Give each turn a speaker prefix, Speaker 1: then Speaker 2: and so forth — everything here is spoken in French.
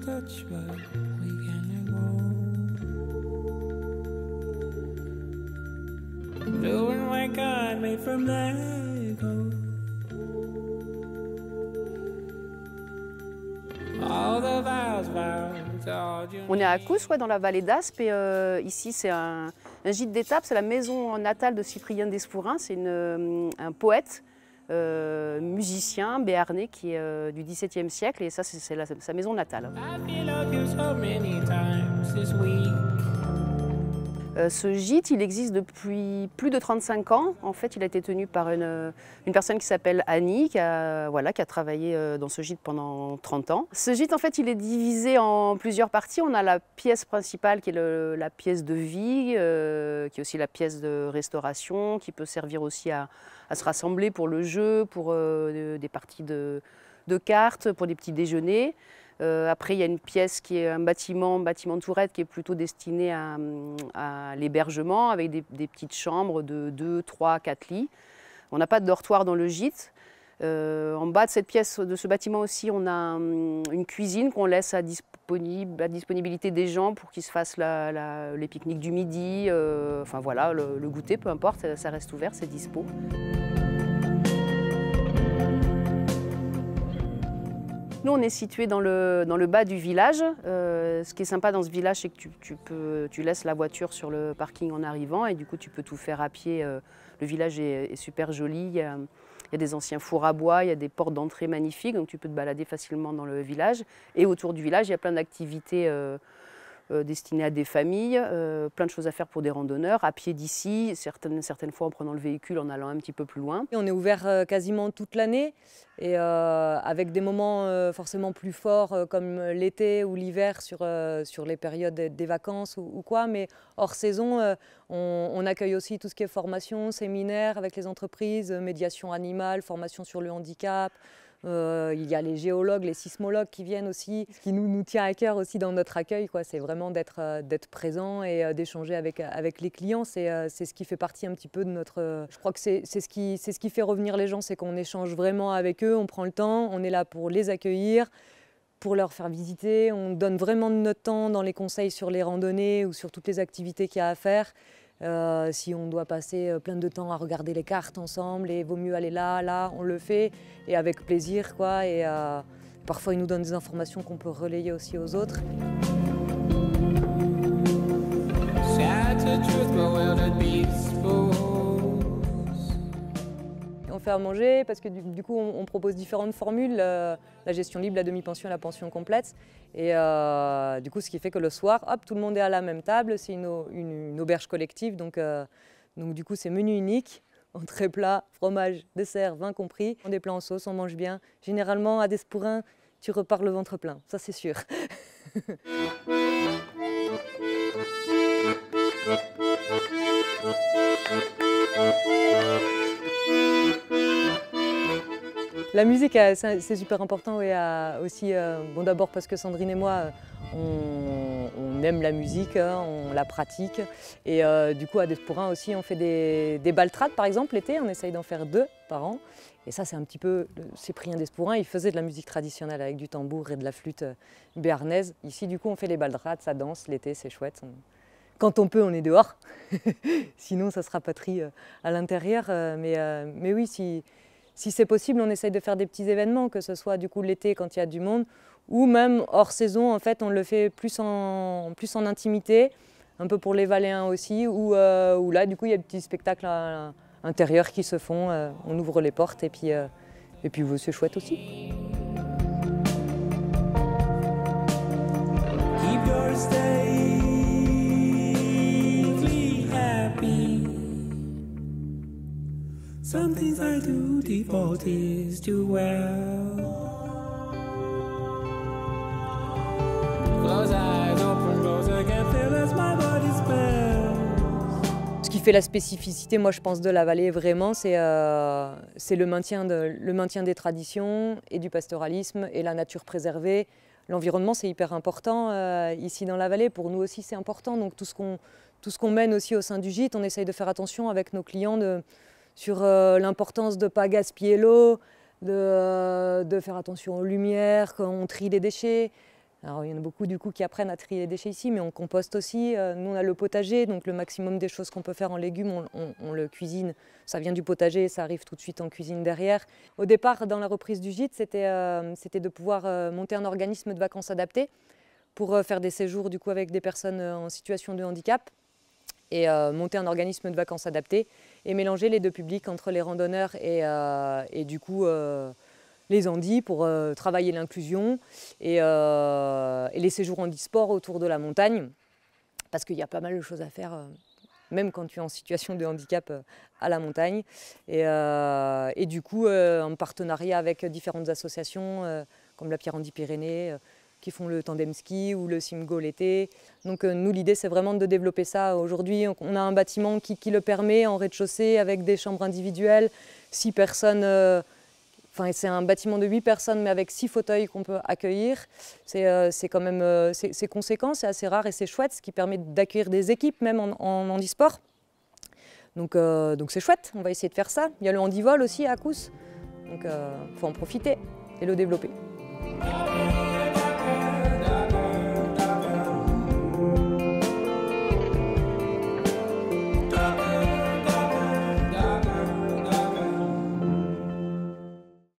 Speaker 1: touch, but we can't let go. Blue and white God made from Lego. All the vows, all you
Speaker 2: On est à Cousse, dans la vallée d'Aspe, et ici c'est un gîte d'étape, c'est la maison natale de Cyprien Desfourins, c'est un poète, musicien béarnais qui est du XVIIe siècle, et ça c'est sa maison natale.
Speaker 1: I feel like you so many times this week.
Speaker 2: Ce gîte, il existe depuis plus de 35 ans. En fait, il a été tenu par une personne qui s'appelle Annie, qui a travaillé dans ce gîte pendant 30 ans. Ce gîte, en fait, il est divisé en plusieurs parties. On a la pièce principale qui est la pièce de vie, qui est aussi la pièce de restauration, qui peut servir aussi à se rassembler pour le jeu, pour des parties de cartes, pour des petits déjeuners. Après, il y a une pièce qui est un bâtiment tourette qui est plutôt destiné à l'hébergement avec des petites chambres de 2, 3, 4 lits. On n'a pas de dortoir dans le gîte. En bas de cette pièce, de ce bâtiment aussi, on a une cuisine qu'on laisse à disponibilité des gens pour qu'ils se fassent les pique-niques du midi. Enfin voilà, le goûter, peu importe, ça reste ouvert, c'est dispo. Nous, on est situé dans le bas du village. Ce qui est sympa dans ce village, c'est que tu laisses la voiture sur le parking en arrivant et du coup, tu peux tout faire à pied. Le village est super joli. Il y a des anciens fours à bois, il y a des portes d'entrée magnifiques, donc tu peux te balader facilement dans le village. Et autour du village, il y a plein d'activités destinées à des familles, plein de choses à faire pour des randonneurs, à pied d'ici, certaines fois en prenant le véhicule, en allant un petit peu plus loin.
Speaker 3: On est ouvert quasiment toute l'année et avec des moments forcément plus forts comme l'été ou l'hiver sur les périodes des vacances ou quoi, mais hors saison, on accueille aussi tout ce qui est formation, séminaire avec les entreprises, médiation animale, formation sur le handicap. Il y a les géologues, les sismologues qui viennent aussi. Ce qui nous tient à cœur aussi dans notre accueil, c'est vraiment d'être présent et d'échanger avec les clients. C'est ce qui fait partie un petit peu de notre... Je crois que c'est ce qui fait revenir les gens, c'est qu'on échange vraiment avec eux, on prend le temps, on est là pour les accueillir, pour leur faire visiter. On donne vraiment de notre temps dans les conseils sur les randonnées ou sur toutes les activités qu'il y a à faire. Si on doit passer plein de temps à regarder les cartes ensemble et vaut mieux aller là, on le fait et avec plaisir quoi. Et parfois ils nous donnent des informations qu'on peut relayer aussi aux autres. On fait à manger parce que du coup on propose différentes formules, la gestion libre, la demi-pension et la pension complète. Et du coup ce qui fait que le soir, hop, tout le monde est à la même table, c'est une auberge collective, donc du coup c'est menu unique, entrée plat, fromage, dessert, vin compris. Des plats en sauce, on mange bien. Généralement à Desfourins, tu repars le ventre plein, ça c'est sûr. La musique, c'est super important et aussi, bon, d'abord parce que Sandrine et moi, on aime la musique, on la pratique. Et du coup, à Desfourins aussi, on fait des baltrades, par exemple, l'été, on essaye d'en faire 2 par an. Et ça, c'est un petit peu, Cyprien Desfourins, il faisait de la musique traditionnelle avec du tambour et de la flûte béarnaise. Ici, du coup, on fait les baltrades, ça danse, l'été, c'est chouette. Quand on peut, on est dehors. Sinon, ça se rapatrie à l'intérieur. Mais oui, si c'est possible, on essaye de faire des petits événements, que ce soit du coup l'été quand il y a du monde, ou même hors saison, en fait, on le fait plus en intimité, un peu pour les Valéens aussi, où là, du coup, il y a des petits spectacles intérieurs qui se font, on ouvre les portes et puis c'est chouette aussi.
Speaker 1: Keep your safely happy. Some things I do default is too well. Close eyes, open, close again, feel as my body spells.
Speaker 3: Ce qui fait la spécificité, moi je pense, de la vallée vraiment, c'est le maintien des traditions et du pastoralisme et la nature préservée. L'environnement, c'est hyper important ici dans la vallée. Pour nous aussi, c'est important. Donc tout ce qu'on mène aussi au sein du gîte, on essaye de faire attention avec nos clients sur l'importance de ne pas gaspiller l'eau, de faire attention aux lumières quand on trie les déchets, Alors, il y en a beaucoup du coup qui apprennent à trier les déchets ici, mais on composte aussi. Nous, on a le potager, donc le maximum des choses qu'on peut faire en légumes, on le cuisine. Ça vient du potager, ça arrive tout de suite en cuisine derrière. Au départ, dans la reprise du gîte, c'était de pouvoir monter un organisme de vacances adapté pour faire des séjours du coup, avec des personnes en situation de handicap et monter un organisme de vacances adapté et mélanger les deux publics entre les randonneurs et du coup les handis pour travailler l'inclusion et les séjours handisport autour de la montagne parce qu'il y a pas mal de choses à faire même quand tu es en situation de handicap à la montagne et du coup en partenariat avec différentes associations comme la Pierre Handi Pyrénées qui font le tandem ski ou le Simgo l'été. Donc nous, l'idée, c'est vraiment de développer ça. Aujourd'hui, on a un bâtiment qui le permet en rez-de-chaussée avec des chambres individuelles, 6 personnes. Enfin, c'est un bâtiment de 8 personnes, mais avec 6 fauteuils qu'on peut accueillir. C'est quand même c'est conséquent, c'est assez rare et c'est chouette, ce qui permet d'accueillir des équipes même en handisport. Donc c'est chouette, on va essayer de faire ça. Il y a le handivol aussi à Cousse, donc il faut en profiter et le développer.